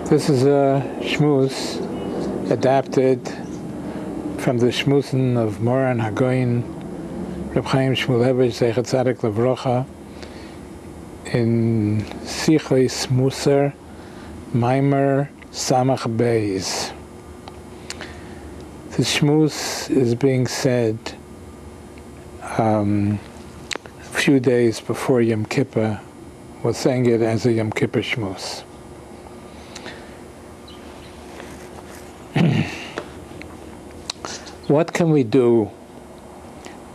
This is a shmuz adapted from the shmuzin of Moran Hagoyin Reb Chaim Shmulevich Zeichat Tzadik Levrocha in Sichos Musar Maimer Samach Beis. The shmuz is being said a few days before Yom Kippur. We're saying it as a Yom Kippur shmuz. What can we do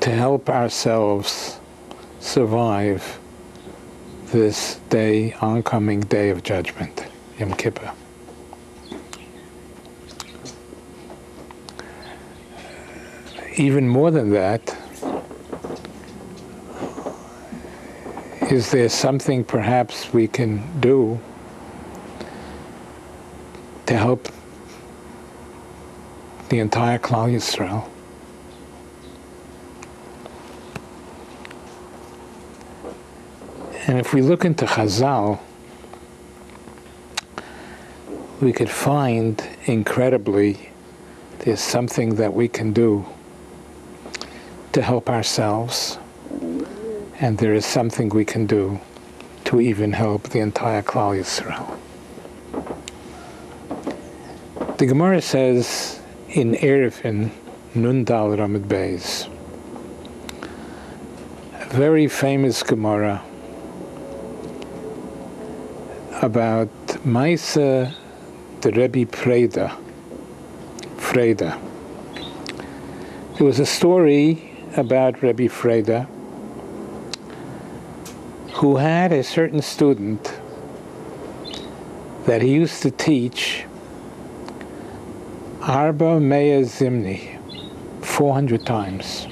to help ourselves survive this oncoming day of judgment, Yom Kippur? Even more than that, is there something perhaps we can do to help the entire Klal Yisroel? And if we look into Chazal, we could find, incredibly, there's something that we can do to help ourselves, and there is something we can do to even help the entire Klal Yisroel. The Gemara says in Erevin, Nun Dal Ramad Beis, a very famous Gemara about Maisa the Rebbe Freda. There was a story about Rebbe Freda who had a certain student that he used to teach Arba Meya Zimni, 400 times.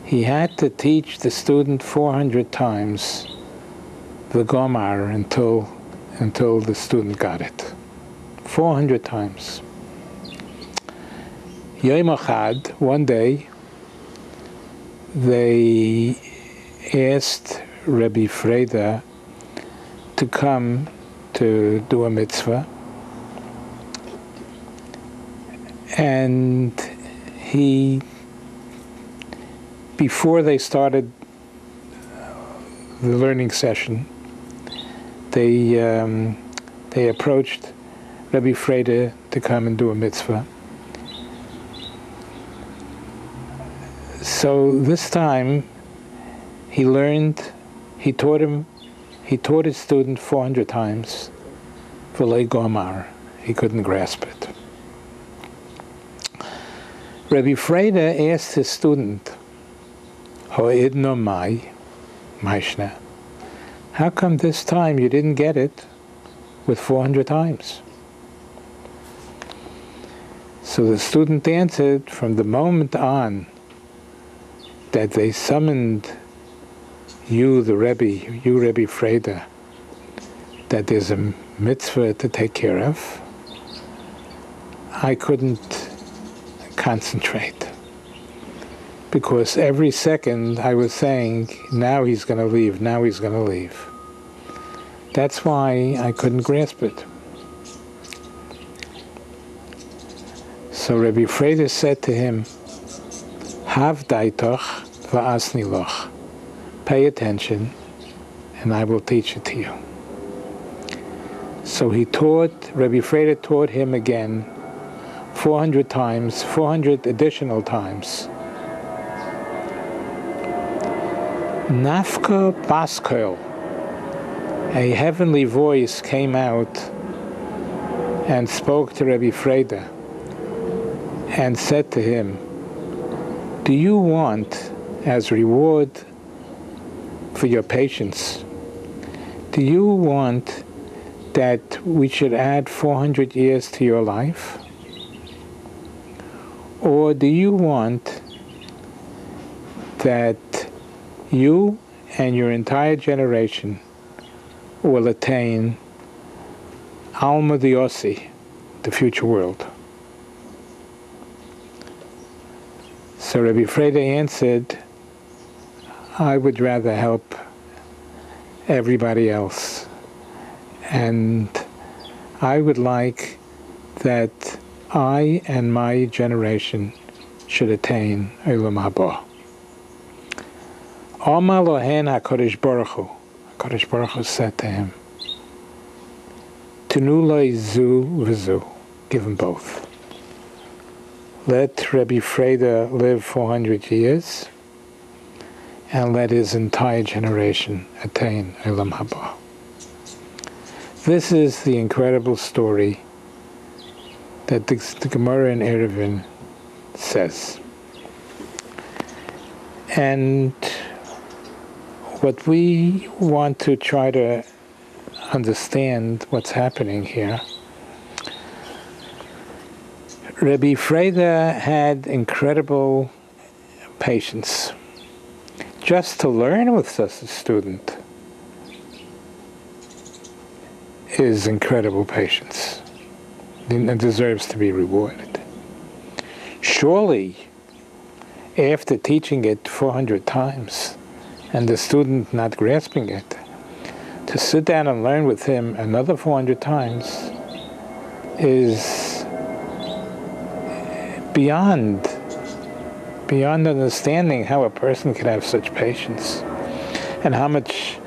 He had to teach the student 400 times the Gomar until the student got it. 400 times. Yom Echad, one day, they asked Rebbe Freda to come to do a mitzvah, and before they started the learning session, they approached Rebbe Freda to come and do a mitzvah. So this time he taught his student 400 times V'lei Gomar. He couldn't grasp it. Rebbe Freda asked his student, Ho'id no mai, Maishna, how come this time you didn't get it with 400 times? So the student answered, from the moment on that they summoned you, Rebbe Freda, that there's a mitzvah to take care of, I couldn't concentrate. Because every second I was saying, now he's going to leave, now he's going to leave. That's why I couldn't grasp it. So Rebbe Freda said to him, Hav daitoch va'asni loch. Pay attention, and I will teach it to you. So Rebbe Freda taught him again 400 times, 400 additional times. Nafka Baskel, a heavenly voice came out and spoke to Rebbe Freda and said to him, do you want, as reward for your patience, do you want that we should add 400 years to your life? Or do you want that you and your entire generation will attain Alma Diosi, the future world? So Rebbe Freda answered, I would rather help everybody else. And I would like that I and my generation should attain Olam Haba. Omar lohen HaKadosh Baruch Hu. HaKadosh Baruch Hu said to him, Tenu lo zu v'zu, give him both. Let Rebbe Freda live 400 years, and let his entire generation attain Olam Haba. This is the incredible story that the Gemara in Eruvin says. And what we want to try to understand what's happening here, Rebbe Freda had incredible patience. Just to learn with such a student is incredible patience and deserves to be rewarded. Surely, after teaching it 400 times and the student not grasping it, to sit down and learn with him another 400 times is beyond understanding how a person can have such patience, and how much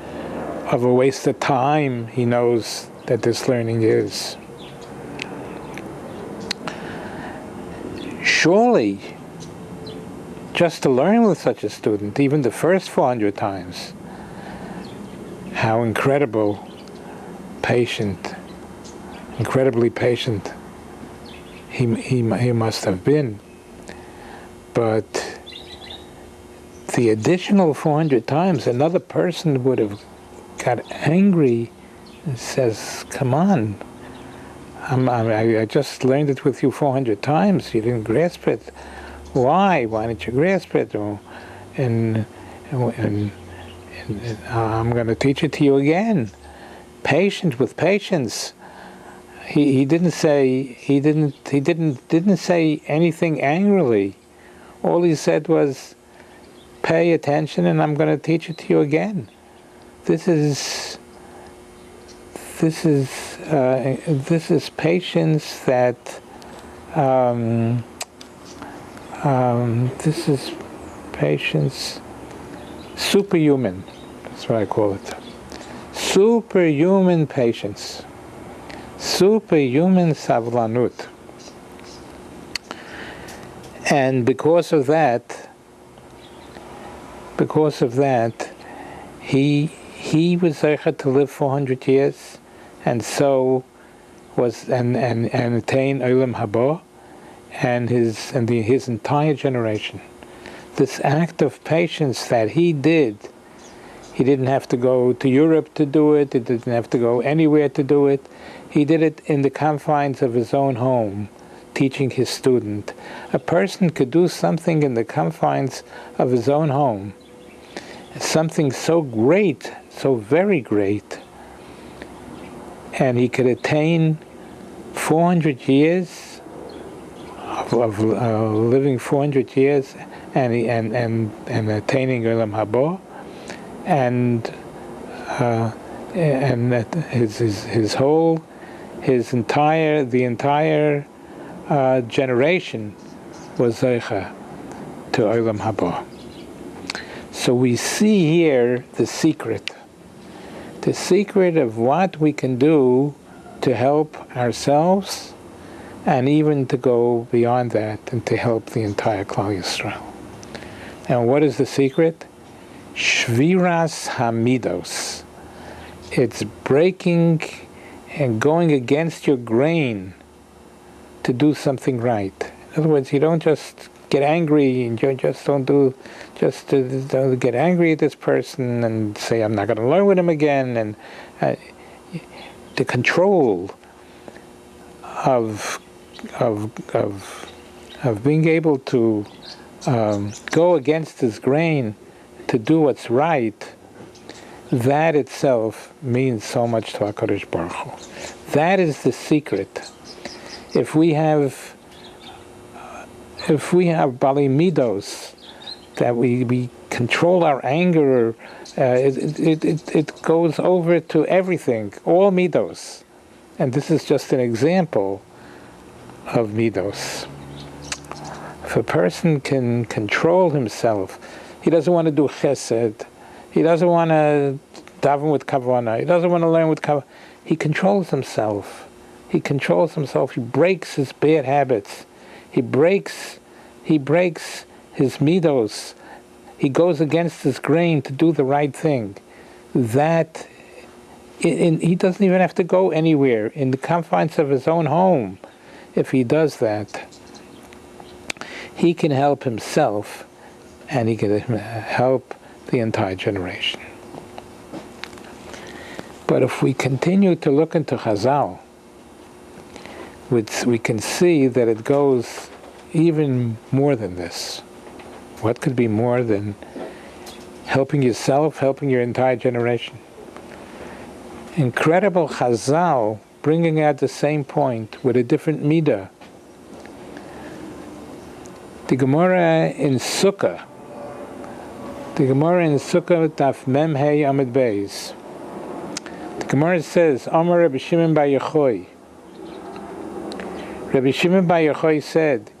of a waste of time he knows that this learning is. Surely, just to learn with such a student, even the first 400 times, how incredibly patient he must have been. But the additional 400 times, another person would have got angry and says, come on, I just learned it with you 400 times, you didn't grasp it. Why didn't you grasp it? And I'm going to teach it to you again. Patient with patience. He didn't say anything angrily. All he said was, pay attention and I'm going to teach it to you again. This is patience that this is patience superhuman. That's what I call it. Superhuman patience. Superhuman savlanut. And because of that, he was zeicher to live 400 years, and so was and attain Olam Haba, and his entire generation. This act of patience that he did, he didn't have to go to Europe to do it. He didn't have to go anywhere to do it. He did it in the confines of his own home, teaching his student. A person could do something in the confines of his own home, something so great, so very great, and he could attain 400 years of living 400 years and attaining Olam Haba, and that the entire generation was zeicha to Olam Haba. So we see here the secret of what we can do to help ourselves, and even to go beyond that and to help the entire Klal Yisroel. And what is the secret? Shviras hamidos. It's breaking and going against your grain to do something right. In other words, you don't just get angry, and you just don't get angry at this person and say, I'm not going to learn with him again. And the control of being able to go against his grain to do what's right, that itself means so much to HaKadosh Baruch Hu. That is the secret. If we have Bali Midos, that we control our anger, it goes over to everything, all Midos. And this is just an example of midos. If a person can control himself, he doesn't want to do chesed, he doesn't want to daven with kavanah, he doesn't want to learn with kavanah, he controls himself. He controls himself, he breaks his bad habits, he breaks his midos, he goes against his grain to do the right thing. That he doesn't even have to go anywhere in the confines of his own home. If he does that, he can help himself and he can help the entire generation. But if we continue to look into Chazal, we can see that it goes even more than this. What could be more than helping yourself, helping your entire generation? Incredible Chazal bringing out the same point with a different midah. The Gemara in Sukkah, Daf Mem Hey Amid Beis. The Gemara says, Amar Rabbi Shimon bar Yochai. Rabbi Shimon bar Yochai said,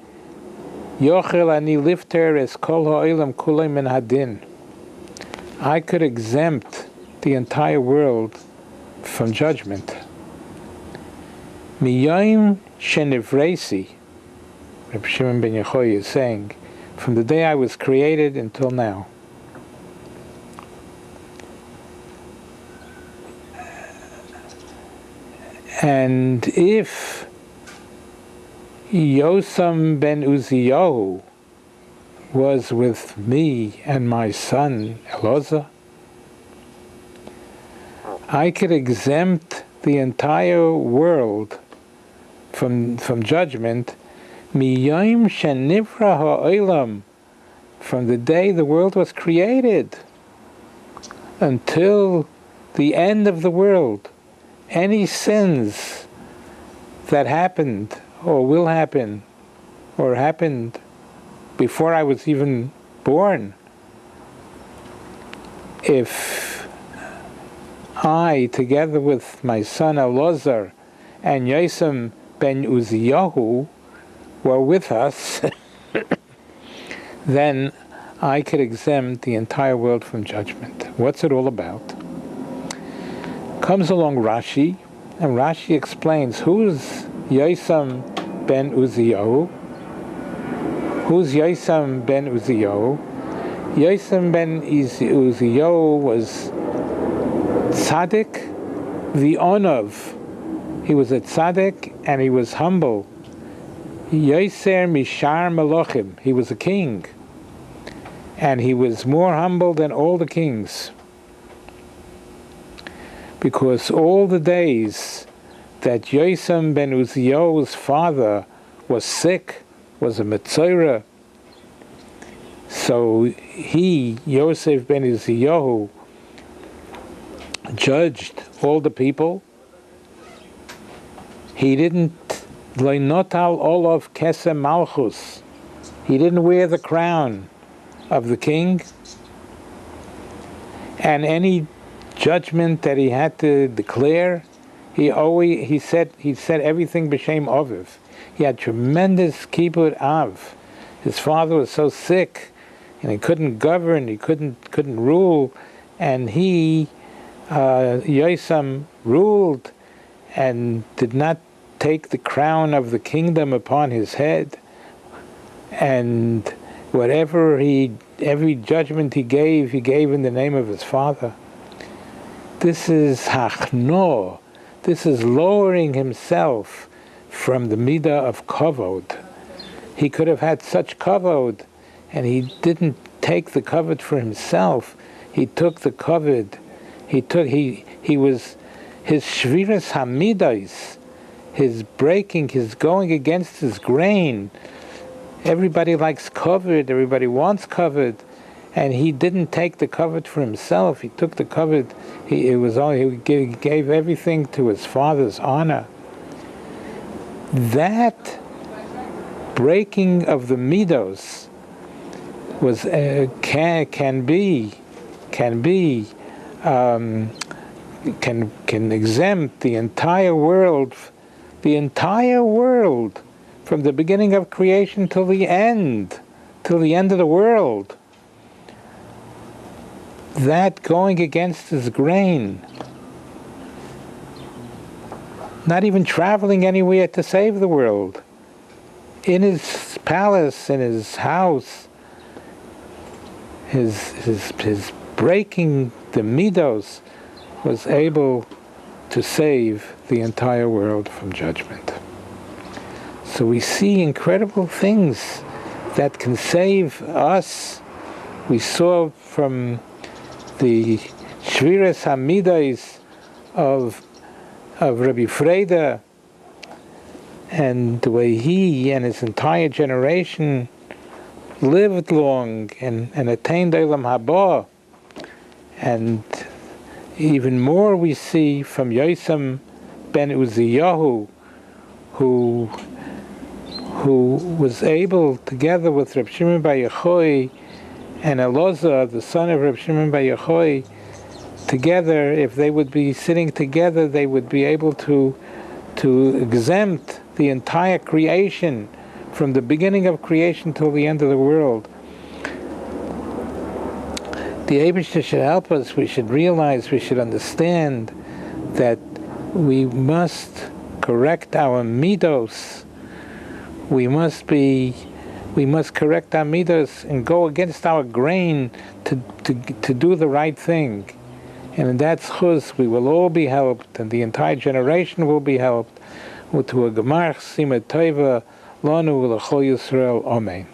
Yochel ani lifter es kol ha'olam kulei min hadin. I could exempt the entire world from judgment. Miyayim shenivresi, Rabbi Shimon ben Yochai is saying, from the day I was created until now. And if Yosam ben Uziyahu was with me and my son Elazar, I could exempt the entire world from judgment, miyayim shenivra ha'olam, from the day the world was created until the end of the world. Any sins that happened or will happen or happened before I was even born, if I, together with my son Elazar and Yosem ben Uziyahu, were with us, then I could exempt the entire world from judgment. What's it all about? Comes along Rashi, and Rashi explains who's Yosem ben Uziyahu. Who's Yosem ben Uziyahu? Yosem ben Uziyahu was tzaddik v'onav. He was a tzaddik and he was humble. Yoser mishar melochim. He was a king, and he was more humble than all the kings, because all the days that Yosem ben Uziyahu's father was sick, was a metzora, so he, Yosef ben Uziyahu, judged all the people. He didn't leinotal olav kesem malchus. He didn't wear the crown of the king, and any judgment that he had to declare, he said everything b'shem aviv. He had tremendous kibbud av. His father was so sick, and he couldn't govern, he couldn't rule, and he, Yosem, ruled and did not take the crown of the kingdom upon his head. And every judgment he gave in the name of his father. This is hachno. This is lowering himself from the midah of kavod. He could have had such kavod, and he didn't take the kavod for himself. He took the kavod. He was his shviras hamidas, his breaking, his going against his grain. Everybody likes kavod. Everybody wants kavod. And he didn't take the kavod for himself. He took the kavod. He gave everything to his father's honor. That breaking of the midos was can be can exempt the entire world, from the beginning of creation till the end of the world. That going against his grain, not even traveling anywhere to save the world, in his palace, in his house, his breaking the midos, was able to save the entire world from judgment. So we see incredible things that can save us. We saw from the Shviras HaMidos of Rabbi Freda, and the way he and his entire generation lived long and attained Olam Haba. And even more we see from Yosem ben Uziyahu, who was able, together with Reb Shimon bar Yochai and Elazar, the son of Reb Shimon bar Yochai, together, if they would be sitting together, they would be able to exempt the entire creation, from the beginning of creation till the end of the world. The Eibishter should help us. We should realize, we should understand that we must correct our midos. We must correct our midos and go against our grain to do the right thing. And in that chus, we will all be helped, and the entire generation will be helped. To a gemar chesima tova lanu l'chol Yisrael. Amen.